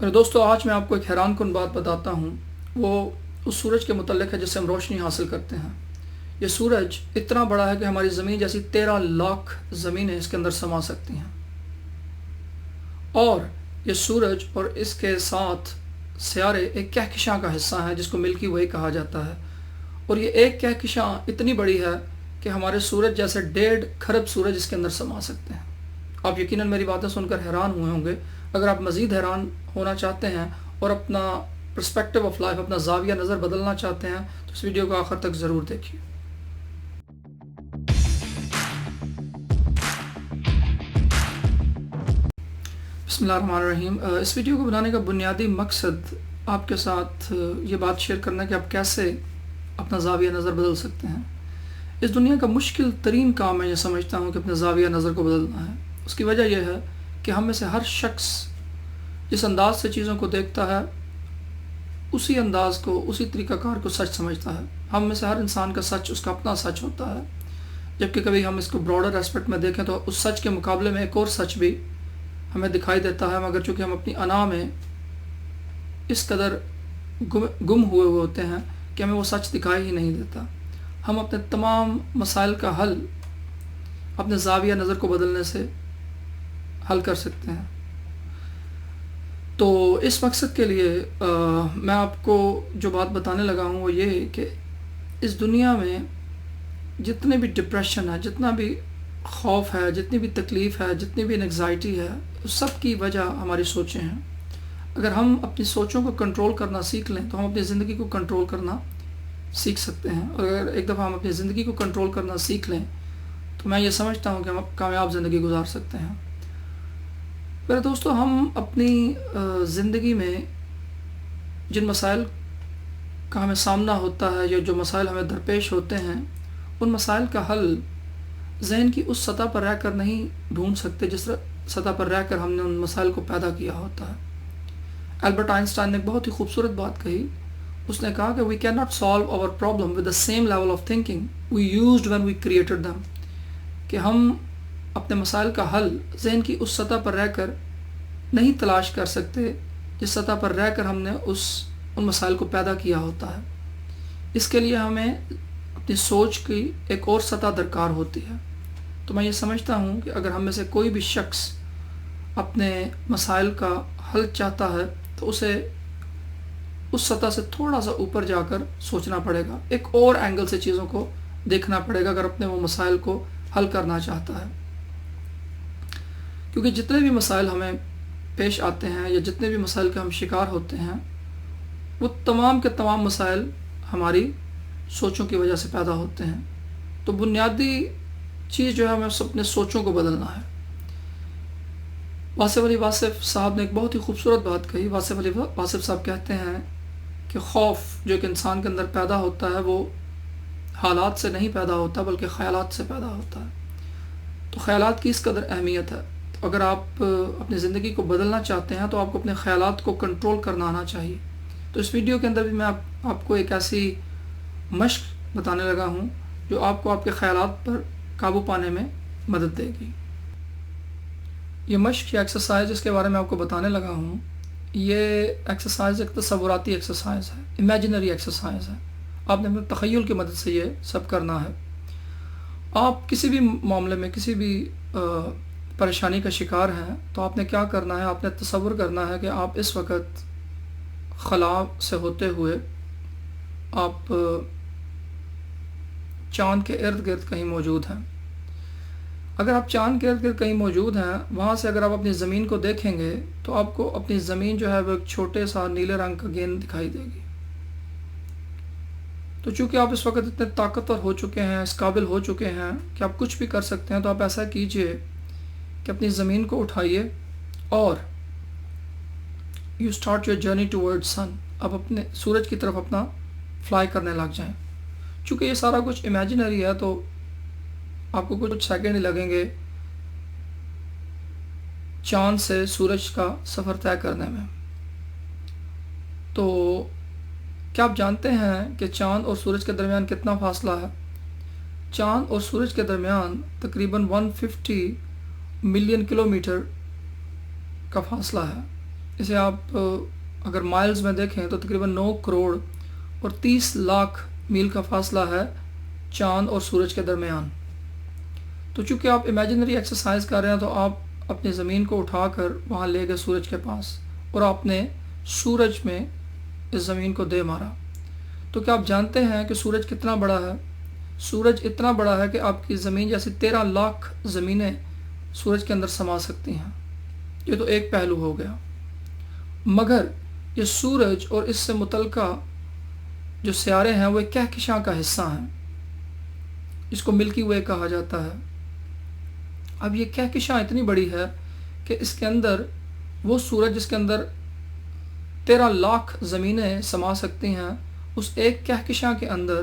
میرے دوستو، آج میں آپ کو ایک حیران کن بات بتاتا ہوں۔ وہ اس سورج کے متعلق ہے جس سے ہم روشنی حاصل کرتے ہیں۔ یہ سورج اتنا بڑا ہے کہ ہماری زمین جیسی 13 لاکھ زمینیں اس کے اندر سما سکتی ہیں، اور یہ سورج اور اس کے ساتھ سیارے ایک کہکشاں کا حصہ ہیں جس کو ملکی وے کہا جاتا ہے، اور یہ ایک کہکشاں اتنی بڑی ہے کہ ہمارے سورج جیسے 1.5 کھرب سورج اس کے اندر سما سکتے ہیں۔ آپ یقیناً میری باتیں سن کر حیران ہوئے ہوں گے۔ اگر آپ مزید حیران ہونا چاہتے ہیں اور اپنا پرسپیکٹیو آف لائف، اپنا زاویہ نظر بدلنا چاہتے ہیں، تو اس ویڈیو کو آخر تک ضرور دیکھیے۔ بسم اللہ الرحمن الرحیم۔ اس ویڈیو کو بنانے کا بنیادی مقصد آپ کے ساتھ یہ بات شیئر کرنا ہے کہ آپ کیسے اپنا زاویہ نظر بدل سکتے ہیں۔ اس دنیا کا مشکل ترین کام میں یہ سمجھتا ہوں کہ اپنے زاویہ نظر کو بدلنا ہے۔ اس کی وجہ یہ ہے کہ ہم میں سے ہر شخص جس انداز سے چیزوں کو دیکھتا ہے، اسی انداز کو، اسی طریقہ کار کو سچ سمجھتا ہے۔ ہم میں سے ہر انسان کا سچ اس کا اپنا سچ ہوتا ہے، جبکہ کبھی ہم اس کو براڈر اسپیکٹ میں دیکھیں تو اس سچ کے مقابلے میں ایک اور سچ بھی ہمیں دکھائی دیتا ہے، مگر چونکہ ہم اپنی انا میں اس قدر گم ہوئے ہوتے ہیں کہ ہمیں وہ سچ دکھائی ہی نہیں دیتا۔ ہم اپنے تمام مسائل کا حل اپنے زاویہ نظر کو بدلنے سے حل کر سکتے ہیں۔ تو اس مقصد کے لیے میں آپ کو جو بات بتانے لگا ہوں وہ یہ کہ اس دنیا میں جتنے بھی ڈپریشن ہے، جتنا بھی خوف ہے، جتنی بھی تکلیف ہے، جتنی بھی انگزائٹی ہے، اس سب کی وجہ ہماری سوچیں ہیں۔ اگر ہم اپنی سوچوں کو کنٹرول کرنا سیکھ لیں تو ہم اپنی زندگی کو کنٹرول کرنا سیکھ سکتے ہیں، اور اگر ایک دفعہ ہم اپنی زندگی کو کنٹرول کرنا سیکھ لیں تو میں یہ سمجھتا ہوں کہ ہم کامیاب زندگی گزار سکتے ہیں۔ میرے دوستو، ہم اپنی زندگی میں جن مسائل کا ہمیں سامنا ہوتا ہے یا جو مسائل ہمیں درپیش ہوتے ہیں، ان مسائل کا حل ذہن کی اس سطح پر رہ کر نہیں ڈھونڈ سکتے جس سطح پر رہ کر ہم نے ان مسائل کو پیدا کیا ہوتا ہے۔ البرٹ آئنسٹائن نے ایک بہت ہی خوبصورت بات کہی۔ اس نے کہا کہ we can not solve our problem with the same level of thinking we used when we created them, کہ ہم اپنے مسائل کا حل ذہن کی اس سطح پر رہ کر نہیں تلاش کر سکتے جس سطح پر رہ کر ہم نے ان مسائل کو پیدا کیا ہوتا ہے۔ اس کے لیے ہمیں اپنی سوچ کی ایک اور سطح درکار ہوتی ہے۔ تو میں یہ سمجھتا ہوں کہ اگر ہم میں سے کوئی بھی شخص اپنے مسائل کا حل چاہتا ہے تو اسے اس سطح سے تھوڑا سا اوپر جا کر سوچنا پڑے گا، ایک اور اینگل سے چیزوں کو دیکھنا پڑے گا اگر اپنے وہ مسائل کو حل کرنا چاہتا ہے۔ کیونکہ جتنے بھی مسائل ہمیں پیش آتے ہیں یا جتنے بھی مسائل کے ہم شکار ہوتے ہیں، وہ تمام کے تمام مسائل ہماری سوچوں کی وجہ سے پیدا ہوتے ہیں۔ تو بنیادی چیز جو ہے ہمیں اپنے سوچوں کو بدلنا ہے۔ واصف علی واصف صاحب نے ایک بہت ہی خوبصورت بات کہی۔ واصف علی واصف صاحب کہتے ہیں کہ خوف جو ایک انسان کے اندر پیدا ہوتا ہے وہ حالات سے نہیں پیدا ہوتا بلکہ خیالات سے پیدا ہوتا ہے۔ تو خیالات کی اس قدر اہمیت ہے۔ تو اگر آپ اپنی زندگی کو بدلنا چاہتے ہیں تو آپ کو اپنے خیالات کو کنٹرول کرنا آنا چاہیے۔ تو اس ویڈیو کے اندر بھی میں آپ کو ایک ایسی مشق بتانے لگا ہوں جو آپ کو آپ کے خیالات پر قابو پانے میں مدد دے گی۔ یہ مشق یا ایکسرسائز جس کے بارے میں آپ کو بتانے لگا ہوں، یہ ایکسرسائز ایک تصوراتی ایکسرسائز ہے، امیجنری ایکسرسائز ہے۔ آپ نے اپنے تخیل کی مدد سے یہ سب کرنا ہے۔ آپ کسی بھی معاملے میں کسی بھی پریشانی کا شکار ہیں تو آپ نے کیا کرنا ہے؟ آپ نے تصور کرنا ہے کہ آپ اس وقت خلا سے ہوتے ہوئے آپ چاند کے ارد گرد کہیں موجود ہیں۔ اگر آپ چاند کے ارد گرد کہیں موجود ہیں، وہاں سے اگر آپ اپنی زمین کو دیکھیں گے تو آپ کو اپنی زمین جو ہے وہ ایک چھوٹے سا نیلے رنگ کا گیند دکھائی دے گی۔ تو چونکہ آپ اس وقت اتنے طاقتور ہو چکے ہیں، اس قابل ہو چکے ہیں کہ آپ کچھ بھی کر سکتے ہیں، تو آپ ایسا کیجئے کہ اپنی زمین کو اٹھائیے اور you start your journey toward sun, آپ اپنے سورج کی طرف اپنا فلائی کرنے لگ جائیں۔ چونکہ یہ سارا کچھ امیجنری ہے تو آپ کو کچھ سیکنڈ ہی لگیں گے چاند سے سورج کا سفر طے کرنے میں۔ تو کیا آپ جانتے ہیں کہ چاند اور سورج کے درمیان کتنا فاصلہ ہے؟ چاند اور سورج کے درمیان تقریباً 150 ملین کلومیٹر کا فاصلہ ہے۔ اسے آپ اگر مائلز میں دیکھیں تو تقریباً 9 کروڑ اور 30 لاکھ میل کا فاصلہ ہے چاند اور سورج کے درمیان۔ تو چونکہ آپ امیجنری ایکسرسائز کر رہے ہیں تو آپ اپنی زمین کو اٹھا کر وہاں لے گئے سورج کے پاس، اور آپ نے سورج میں اس زمین کو دے مارا۔ تو کیا آپ جانتے ہیں کہ سورج کتنا بڑا ہے؟ سورج اتنا بڑا ہے کہ آپ کی زمین جیسی 13 لاکھ زمینیں سورج کے اندر سما سکتی ہیں۔ یہ تو ایک پہلو ہو گیا، مگر یہ سورج اور اس سے متعلقہ جو سیارے ہیں وہ ایک کہکشاں کا حصہ ہیں، اس کو ملکی وے کہا جاتا ہے۔ اب یہ کہکشاں اتنی بڑی ہے کہ اس کے اندر وہ سورج جس کے اندر 13 لاکھ زمینیں سما سکتی ہیں، اس ایک کہکشاں کے اندر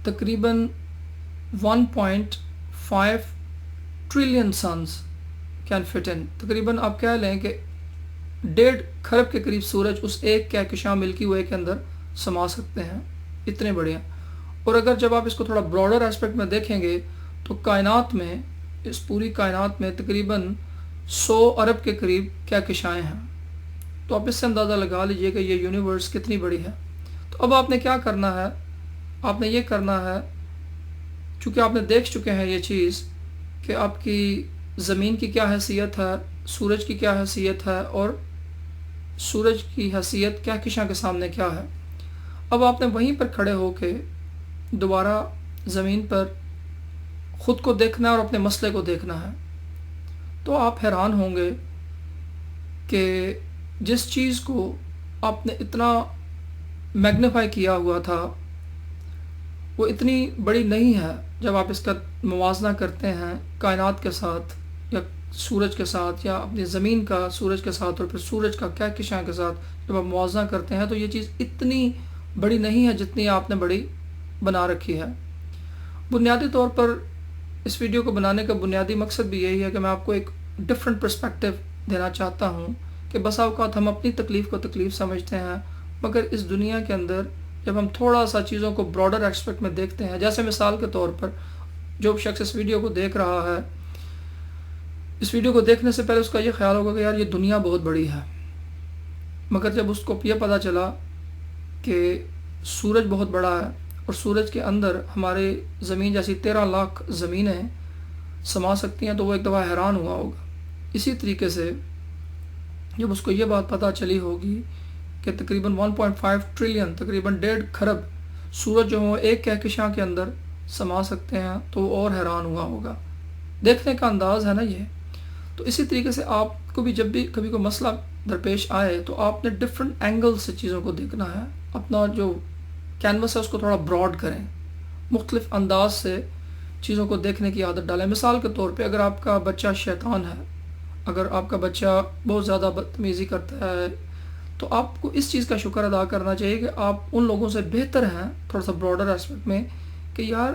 تقریباً 1.5 ٹریلین سنز کین فٹ ان۔ تقریباً آپ کہہ لیں کہ 1.5 کھرب کے قریب سورج اس ایک کہکشاں ملکی وے کے اندر سما سکتے ہیں، اتنے بڑے ہیں۔ اور اگر جب آپ اس کو تھوڑا براڈر اسپیکٹ میں دیکھیں گے تو کائنات میں، اس پوری کائنات میں تقریباً 100 ارب کے قریب کہکشائیں ہیں۔ تو آپ اس سے اندازہ لگا لیجئے کہ یہ یونیورس کتنی بڑی ہے۔ تو اب آپ نے کیا کرنا ہے؟ آپ نے یہ کرنا ہے، چونکہ آپ نے دیکھ چکے ہیں یہ چیز کہ آپ کی زمین کی کیا حیثیت ہے، سورج کی کیا حیثیت ہے، اور سورج کی حیثیت کہکشاں کے سامنے کیا ہے۔ اب آپ نے وہیں پر کھڑے ہو کے دوبارہ زمین پر خود کو دیکھنا ہے اور اپنے مسئلے کو دیکھنا ہے۔ تو آپ حیران ہوں گے کہ جس چیز کو آپ نے اتنا میگنیفائی کیا ہوا تھا وہ اتنی بڑی نہیں ہے جب آپ اس کا موازنہ کرتے ہیں کائنات کے ساتھ، یا سورج کے ساتھ، یا اپنی زمین کا سورج کے ساتھ، اور پھر سورج کا کہکشاں کے ساتھ جب آپ موازنہ کرتے ہیں تو یہ چیز اتنی بڑی نہیں ہے جتنی آپ نے بڑی بنا رکھی ہے۔ بنیادی طور پر اس ویڈیو کو بنانے کا بنیادی مقصد بھی یہی ہے کہ میں آپ کو ایک ڈفرینٹ پرسپیکٹیو دینا چاہتا ہوں کہ بسا اوقات ہم اپنی تکلیف کو تکلیف سمجھتے ہیں، مگر اس دنیا کے اندر جب ہم تھوڑا سا چیزوں کو براڈر ایسپیکٹ میں دیکھتے ہیں، جیسے مثال کے طور پر جو شخص اس ویڈیو کو دیکھ رہا ہے، اس ویڈیو کو دیکھنے سے پہلے اس کا یہ خیال ہوگا کہ یار یہ دنیا بہت بڑی ہے، مگر جب اس کو یہ پتہ چلا کہ سورج بہت بڑا ہے اور سورج کے اندر ہمارے زمین جیسی 13 لاکھ زمینیں سما سکتی ہیں، تو وہ ایک دفعہ حیران ہوا ہوگا۔ اسی طریقے سے جب اس کو یہ بات پتہ چلی ہوگی کہ تقریباً 1.5 ٹریلین، تقریباً 1.5 کھرب سورج جو ہوں ایک کہکشاں کے اندر سما سکتے ہیں، تو وہ اور حیران ہوا ہوگا۔ دیکھنے کا انداز ہے نا یہ۔ تو اسی طریقے سے آپ کو بھی جب بھی کبھی کوئی مسئلہ درپیش آئے تو آپ نے ڈفرینٹ اینگل سے چیزوں کو دیکھنا ہے، اپنا جو کینوس ہے اس کو تھوڑا براڈ کریں، مختلف انداز سے چیزوں کو دیکھنے کی عادت ڈالیں۔ مثال کے طور پہ اگر آپ کا بچہ شیطان ہے، اگر آپ کا بچہ بہت زیادہ بدتمیزی کرتا ہے، تو آپ کو اس چیز کا شکر ادا کرنا چاہیے کہ آپ ان لوگوں سے بہتر ہیں، تھوڑا سا براڈر اسپیکٹ میں، کہ یار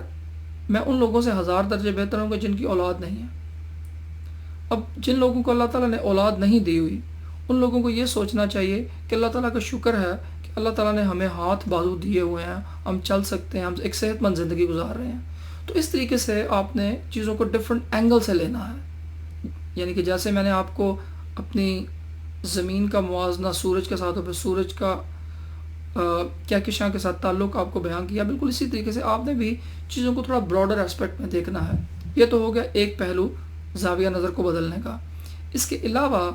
میں ان لوگوں سے 1000 درجے بہتر ہوں گے جن کی اولاد نہیں ہے۔ اب جن لوگوں کو اللہ تعالیٰ نے اولاد نہیں دی ہوئی، ان لوگوں کو یہ سوچنا چاہیے کہ اللہ تعالیٰ کا شکر ہے کہ اللہ تعالیٰ نے ہمیں ہاتھ بازو دیے ہوئے ہیں، ہم چل سکتے ہیں، ہم ایک صحت مند زندگی گزار رہے ہیں۔ تو اس طریقے سے آپ نے چیزوں کو ڈفرینٹ اینگل سے لینا ہے، یعنی کہ جیسے میں نے آپ کو اپنی زمین کا موازنہ سورج کے ساتھ اور پھر سورج کا کہکشاں کے ساتھ تعلق آپ کو بیان کیا، بالکل اسی طریقے سے آپ نے بھی چیزوں کو تھوڑا براڈر اسپیکٹ میں دیکھنا ہے۔ یہ تو ہو گیا ایک پہلو زاویہ نظر کو بدلنے کا۔ اس کے علاوہ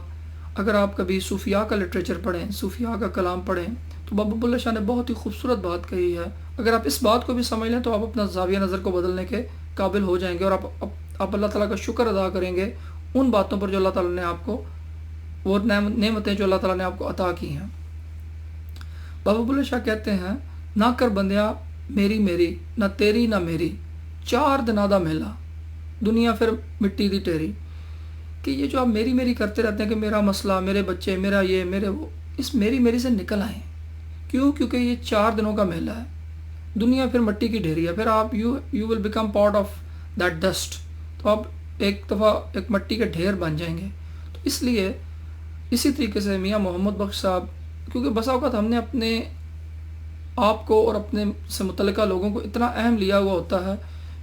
اگر آپ کبھی صوفیاء کا لٹریچر پڑھیں، صوفیاء کا کلام پڑھیں، تو بابا بلّہ شاہ نے بہت ہی خوبصورت بات کہی ہے۔ اگر آپ اس بات کو بھی سمجھ لیں تو آپ اپنا زاویہ نظر کو بدلنے کے قابل ہو جائیں گے، اور آپ اللہ تعالیٰ کا شکر ادا کریں گے ان باتوں پر جو اللہ تعالیٰ نے آپ کو، وہ نعمتیں جو اللہ تعالیٰ نے آپ کو عطا کی ہیں۔ بابا بلّہ شاہ کہتے ہیں، نہ کر بندیا میری میری، نہ تیری نہ میری، 4 دنہ دا میلا، دنیا پھر مٹی دی ٹیری۔ کہ یہ جو آپ میری میری کرتے رہتے ہیں کہ میرا مسئلہ، میرے بچے، میرا یہ، میرے وہ، اس میری میری سے نکل آئیں۔ کیوں؟ کیونکہ یہ 4 دنوں کا میلہ ہے، دنیا پھر مٹی کی ڈھیری ہے، پھر آپ you will become part of that dust, تو آپ ایک دفعہ ایک مٹی کے ڈھیر بن جائیں گے۔ تو اس لیے اسی طریقے سے میاں محمد بخش صاحب، کیونکہ بسا اوقات ہم نے اپنے آپ کو اور اپنے سے متعلقہ لوگوں کو اتنا اہم لیا ہوا ہوتا ہے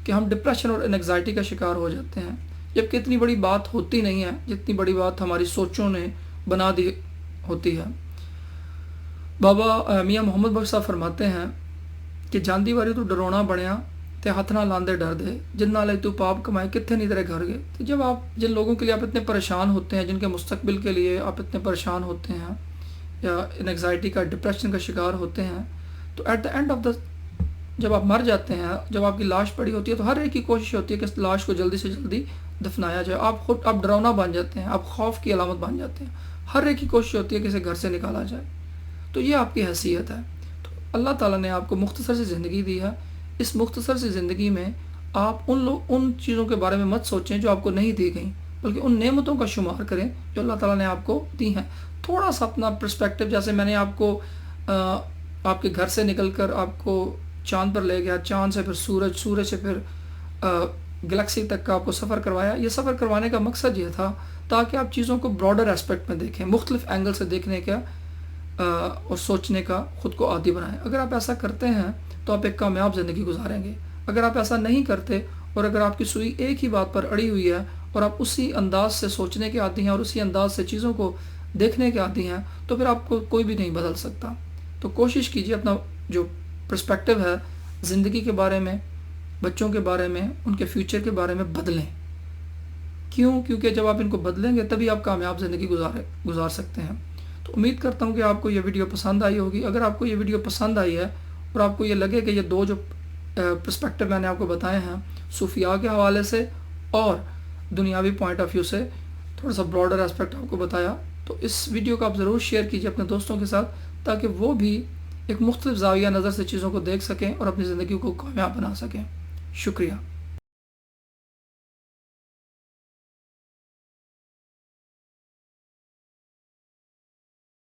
کہ ہم ڈپریشن اور انگزائٹی کا شکار ہو جاتے ہیں، جبکہ اتنی بڑی بات ہوتی نہیں ہے جتنی بڑی بات ہماری سوچوں نے بنا دی ہوتی ہے۔ بابا میاں محمد بخش صاحب فرماتے ہیں کہ جاندی واری تو ڈرونا بنیا تے ہاتھ نہ لاندے ڈر دے، جن نالے تو پاپ کمائے کتنے نہیں تیرے گھر گئے۔ تو جب آپ جن لوگوں کے لیے آپ اتنے پریشان ہوتے ہیں، جن کے مستقبل کے لیے آپ اتنے پریشان ہوتے ہیں یا انگزائٹی کا ڈپریشن کا شکار ہوتے ہیں، تو at the end of the جب آپ مر جاتے ہیں، جب آپ کی لاش پڑی ہوتی ہے، تو ہر ایک کی کوشش ہوتی ہے کہ اس لاش کو جلدی سے جلدی دفنایا جائے۔ آپ ڈرونا بن جاتے ہیں، آپ خوف کی علامت بن جاتے ہیں، ہر ایک کی کوشش ہوتی ہے کہ اسے گھر سے نکالا جائے۔ تو یہ آپ کی حیثیت ہے۔ تو اللہ تعالیٰ نے آپ کو مختصر سی زندگی دی ہے۔ اس مختصر سی زندگی میں آپ ان چیزوں کے بارے میں مت سوچیں جو آپ کو نہیں دی گئیں، بلکہ ان نعمتوں کا شمار کریں جو اللہ تعالیٰ نے آپ کو دی ہیں۔ تھوڑا سا اپنا پرسپیکٹو، جیسے میں نے آپ کو آپ کے گھر سے نکل کر آپ کو چاند پر لے گیا، چاند سے پھر سورج سے پھر گلیکسی تک کا آپ کو سفر کروایا۔ یہ سفر کروانے کا مقصد یہ تھا تاکہ آپ چیزوں کو براڈر اسپیکٹ میں دیکھیں، مختلف اینگل سے دیکھنے کا اور سوچنے کا خود کو عادی بنائیں۔ اگر آپ ایسا کرتے ہیں تو آپ ایک کامیاب زندگی گزاریں گے۔ اگر آپ ایسا نہیں کرتے اور اگر آپ کی سوئی ایک ہی بات پر اڑی ہوئی ہے اور آپ اسی انداز سے سوچنے کے عادی ہیں اور اسی انداز سے چیزوں کو دیکھنے کے عادی ہیں، تو پھر آپ کو کوئی بھی نہیں بدل سکتا۔ تو کوشش کیجیے اپنا جو پرسپیکٹو ہے زندگی کے بارے میں، بچوں کے بارے میں، ان کے فیوچر کے بارے میں بدلیں۔ کیونکہ جب آپ ان کو بدلیں گے تبھی آپ کامیاب زندگی گزار سکتے ہیں۔ تو امید کرتا ہوں کہ آپ کو یہ ویڈیو پسند آئی ہوگی۔ اگر آپ کو یہ ویڈیو پسند آئی ہے اور آپ کو یہ لگے کہ یہ دو جو پرسپیکٹو میں نے آپ کو بتائے ہیں، صوفیاء کے حوالے سے اور دنیاوی پوائنٹ آف ویو سے تھوڑا سا براڈر اسپیکٹ آپ کو بتایا، تو اس ویڈیو کو آپ ضرور شیئر کیجیے اپنے دوستوں کے ساتھ تاکہ وہ بھی ایک مختلف زاویہ نظر سے چیزوں کو دیکھ سکیں اور اپنی زندگی کو کامیاب بنا سکیں۔ شکریہ۔